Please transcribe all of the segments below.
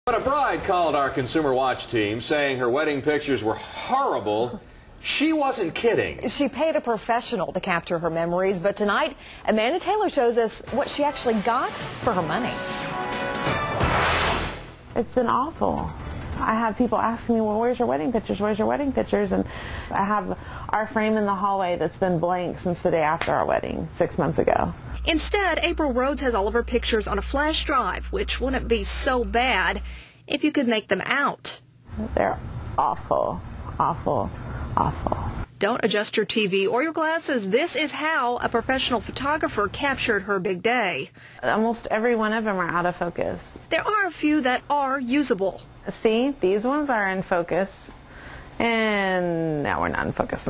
But a bride called our Consumer Watch team saying her wedding pictures were horrible. She wasn't kidding. She paid a professional to capture her memories, but tonight, Amanda Taylor shows us what she actually got for her money. It's been awful. I have people asking me, well, where's your wedding pictures? Where's your wedding pictures? And I have our frame in the hallway that's been blank since the day after our wedding, 6 months ago. Instead, April Rhodes has all of her pictures on a flash drive, which wouldn't be so bad if you could make them out. They're awful, awful, awful. Don't adjust your TV or your glasses. This is how a professional photographer captured her big day. Almost every one of them are out of focus. There are a few that are usable. See, these ones are in focus, and now we're not in focus.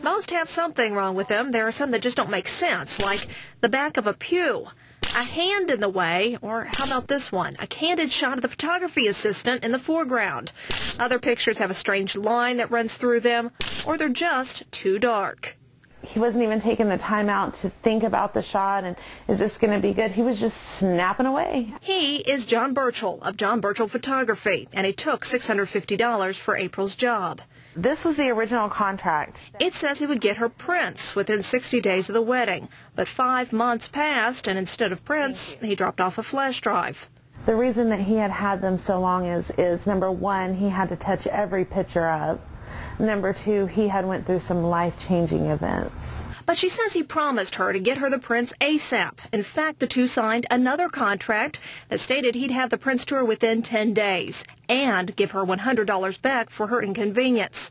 Most have something wrong with them. There are some that just don't make sense, like the back of a pew, a hand in the way, or how about this one, a candid shot of the photography assistant in the foreground. Other pictures have a strange line that runs through them, or they're just too dark. He wasn't even taking the time out to think about the shot and is this going to be good? He was just snapping away. He is John Burchell of John Burchell Photography, and he took $650 for April's job. This was the original contract. It says he would get her prints within 60 days of the wedding, but 5 months passed, and instead of prints, he dropped off a flash drive. The reason that he had them so long is number one, he had to touch every picture up. Number two, he had went through some life-changing events. But she says he promised her to get her the prints ASAP. In fact, the two signed another contract that stated he'd have the prints to her within 10 days and give her $100 back for her inconvenience.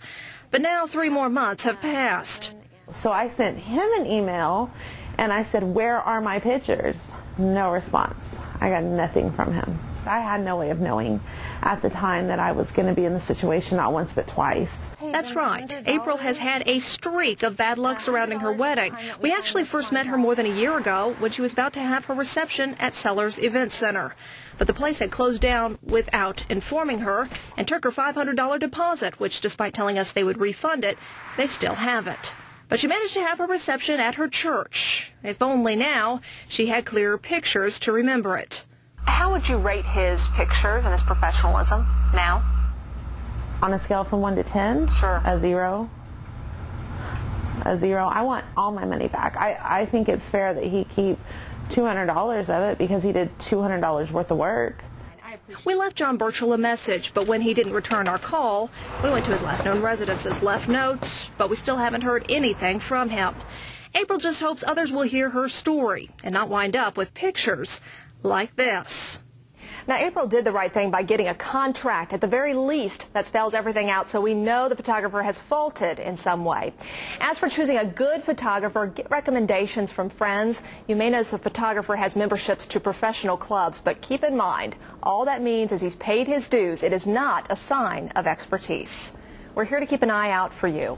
But now 3 more months have passed. So I sent him an email and I said, where are my pictures? No response. I got nothing from him. I had no way of knowing at the time that I was going to be in the situation not once but twice. That's right. April has had a streak of bad luck surrounding her wedding. We actually first met her more than a year ago when she was about to have her reception at Sellers Event Center. But the place had closed down without informing her and took her $500 deposit, which despite telling us they would refund it, they still haven't. But she managed to have her reception at her church. If only now she had clearer pictures to remember it. How would you rate his pictures and his professionalism now? On a scale from 1 to 10? Sure. A 0. A 0. I want all my money back. I think it's fair that he keep $200 of it because he did $200 worth of work. We left John Burchell a message, but when he didn't return our call, we went to his last known residences, left notes, but we still haven't heard anything from him. April just hopes others will hear her story and not wind up with pictures like this. Now, April did the right thing by getting a contract. At the very least, that spells everything out so we know the photographer has faulted in some way. As for choosing a good photographer, get recommendations from friends. You may notice a photographer has memberships to professional clubs, but keep in mind, all that means is he's paid his dues. It is not a sign of expertise. We're here to keep an eye out for you.